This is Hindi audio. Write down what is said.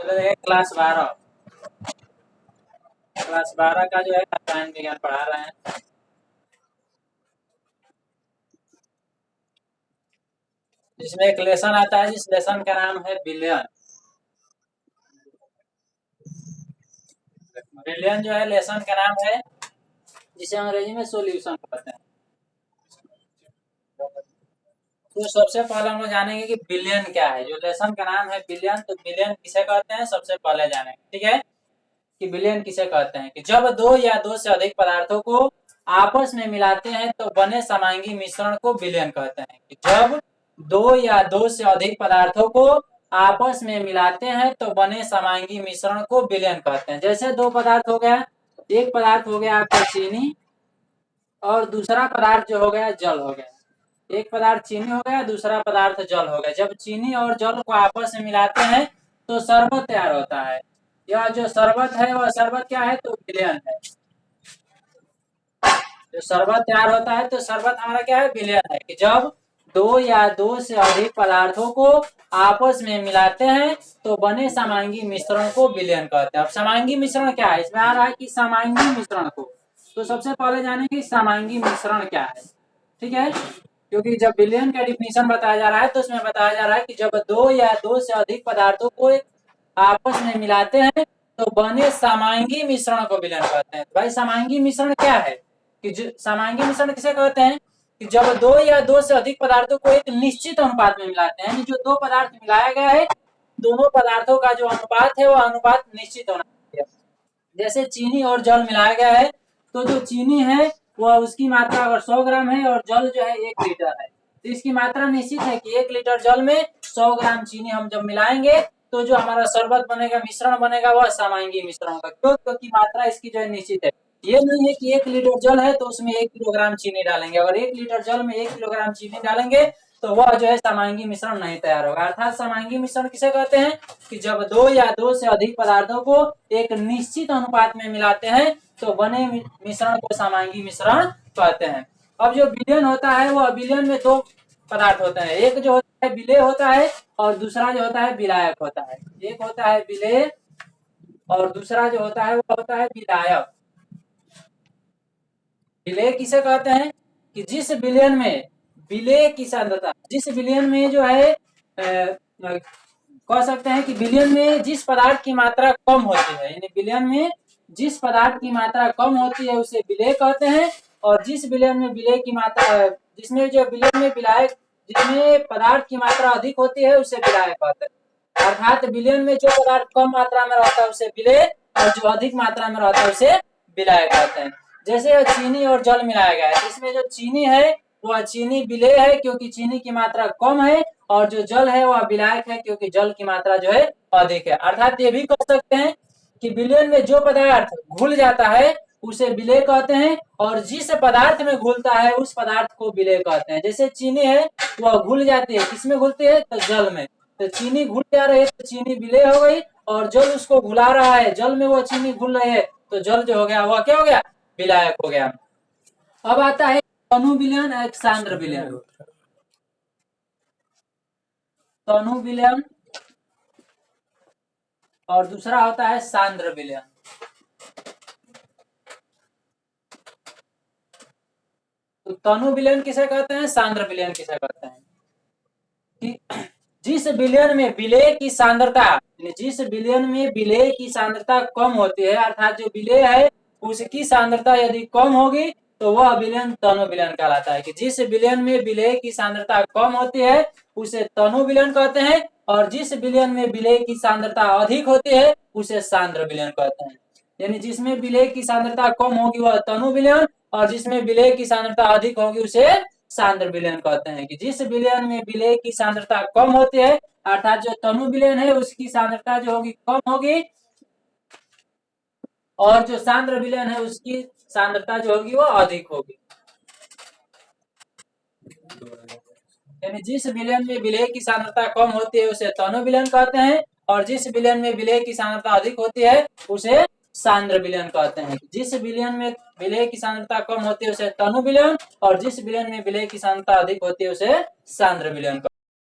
चलो देखिए क्लास 12 का जो है रसायन विज्ञान पढ़ा रहे हैं। जिसमें एक लेसन आता है, जिस लेसन का नाम है विलयन। विलयन जो है लेसन का नाम है, जिसे अंग्रेजी में सोल्यूशन कहते हैं। तो सबसे पहले हम लोग जानेंगे कि विलयन क्या है। जो लेसन का नाम है विलयन, तो विलयन किसे कहते हैं सबसे पहले जानेंगे, ठीक है। कि विलयन किसे कहते हैं कि जब दो या दो से अधिक पदार्थों को आपस में मिलाते हैं तो बने समांगी मिश्रण को विलयन कहते हैं। कि जब दो या दो से अधिक पदार्थों को आपस में मिलाते हैं तो बने समांगी मिश्रण को विलयन कहते हैं। जैसे दो पदार्थ हो गया, एक पदार्थ हो गया आपका चीनी और दूसरा पदार्थ जो हो गया जल हो गया। एक पदार्थ चीनी हो गया, दूसरा पदार्थ जल हो गया। जब चीनी और जल को आपस में मिलाते हैं तो शरबत तैयार होता है। यह जो शरबत है वह शरबत क्या है, तो विलयन है। जो शरबत तैयार होता है तो शरबत हमारा क्या है, विलयन है। कि जब दो या दो से अधिक पदार्थों को आपस में मिलाते हैं तो बने समांगी मिश्रण को विलयन कहते हैं। अब समांगी मिश्रण क्या है, इसमें आ रहा है कि समांगी मिश्रण को, तो सबसे पहले जानेंगे समांगी मिश्रण क्या है, ठीक है। क्योंकि जब विलयन का डिफिनेशन बताया जा रहा है तो उसमें बताया जा रहा है कि जब दो या दो से अधिक पदार्थों को आपस में मिलाते हैं तो बने समांगी मिश्रण को विलयन कहते हैं। भाई समांगी मिश्रण क्या है, कि समांगी मिश्रण किसे कहते हैं कि जब दो या दो से अधिक पदार्थों को एक निश्चित अनुपात में मिलाते हैं। जो दो पदार्थ मिलाया गया है, दोनों पदार्थों का जो अनुपात है वह अनुपात निश्चित होना चाहिए। जैसे चीनी और जल मिलाया गया है, तो जो चीनी है वह उसकी मात्रा अगर 100 ग्राम है और जल जो है 1 लीटर है, तो इसकी मात्रा निश्चित है कि 1 लीटर जल में 100 ग्राम चीनी हम जब मिलाएंगे तो जो हमारा शरबत बनेगा, मिश्रण बनेगा, वह समांगी मिश्रण होगा। क्यों, क्योंकि मात्रा इसकी जो है निश्चित है। ये नहीं है कि 1 लीटर जल है तो उसमें 1 किलोग्राम चीनी डालेंगे। अगर 1 लीटर जल में 1 किलोग्राम चीनी डालेंगे तो वह जो है समांगी मिश्रण नहीं तैयार होगा। अर्थात समांगी मिश्रण किसे कहते हैं कि जब दो या दो से अधिक पदार्थों को एक निश्चित अनुपात में मिलाते हैं तो बने मिश्रण को समांगी मिश्रण कहते हैं। अब जो विलयन होता है वह विलयन में दो पदार्थ होते हैं। एक जो होता है विलेय होता है और दूसरा जो होता है विलायक होता है। एक होता है विलेय और दूसरा जो होता है वो होता है विलायक। विलेय किसे कहते हैं कि जिस विलयन में विलेय की सांद्रता, जिस विलयन में जो है कह सकते हैं कि विलयन में जिस पदार्थ की मात्रा कम होती है, यानी विलयन में जिस पदार्थ की मात्रा कम होती है उसे विलेय कहते हैं। और जिस विलयन में विलेय की मात्रा, जिसमें जो विलयन में विलायक, जिसमें पदार्थ की मात्रा अधिक होती है उसे विलायक कहते हैं। अर्थात विलयन में जो पदार्थ कम मात्रा में रहता है उसे विलेय और जो अधिक मात्रा में रहता है उसे विलायक कहते हैं। जैसे चीनी और जल मिलाया गया है, इसमें जो चीनी है वह चीनी विलेय है क्योंकि चीनी की मात्रा कम है, और जो जल है वह विलायक है क्योंकि जल की मात्रा जो है अधिक है। अर्थात ये भी कह सकते हैं कि विलयन में जो पदार्थ घुल जाता है उसे विलेय कहते हैं, और जिस पदार्थ में घुलता है उस पदार्थ को विलेय कहते हैं। जैसे चीनी है वह घुल जाती है, किसमें घुलती है, तो जल में। तो चीनी घुल जा रही है तो चीनी विलेय हो गई, और जल उसको घुला रहा है, जल में वो चीनी घुल रही है तो जल जो हो गया वह क्या हो गया, विलायक हो गया। अब आता है तनु विलयन, एक सांद्र विलयन। तनु विलयन और दूसरा होता है सांद्र विलयन। तो तनु विलयन किसे कहते हैं, सांद्र विलयन किसे कहते हैं कि जिस विलयन में विलेय की सांद्रता, जिस विलयन में विलेय की सांद्रता कम होती है, अर्थात जो विलेय है उसकी सांद्रता यदि कम होगी तो वह विलयन तनु विलयन कहलाता है। कि जिस विलयन में विलेय की सांद्रता कम होती है उसे तनु विलयन कहते हैं, और जिस विलयन में विलेय की सांद्रता अधिक होती है उसे सांद्र विलयन कहते हैं। यानी जिसमें विलेय की सांद्रता कम होगी वह तनु विलयन, और जिसमें विलेय की सांद्रता अधिक होगी उसे सांद्र विलयन कहते हैं। कि जिस विलयन में विलेय की सांद्रता कम होती है, अर्थात जो तनु विलयन है उसकी सांद्रता जो होगी कम होगी, और जो सांद्र विलयन है उसकी सांद्रता जो होगी वो अधिक होगी। यानी जिस विलयन में विलेय की सांद्रता कम होती है उसे तनु विलयन कहते हैं, और जिस विलयन में विलेय की सांद्रता अधिक होती है उसे सांद्र विलयन कहते हैं। जिस विलयन में विलेय की सांद्रता कम होती है उसे तनु विलयन, और जिस विलयन में विलेय की सांद्रता अधिक होती है उसे सांद्र विलयन।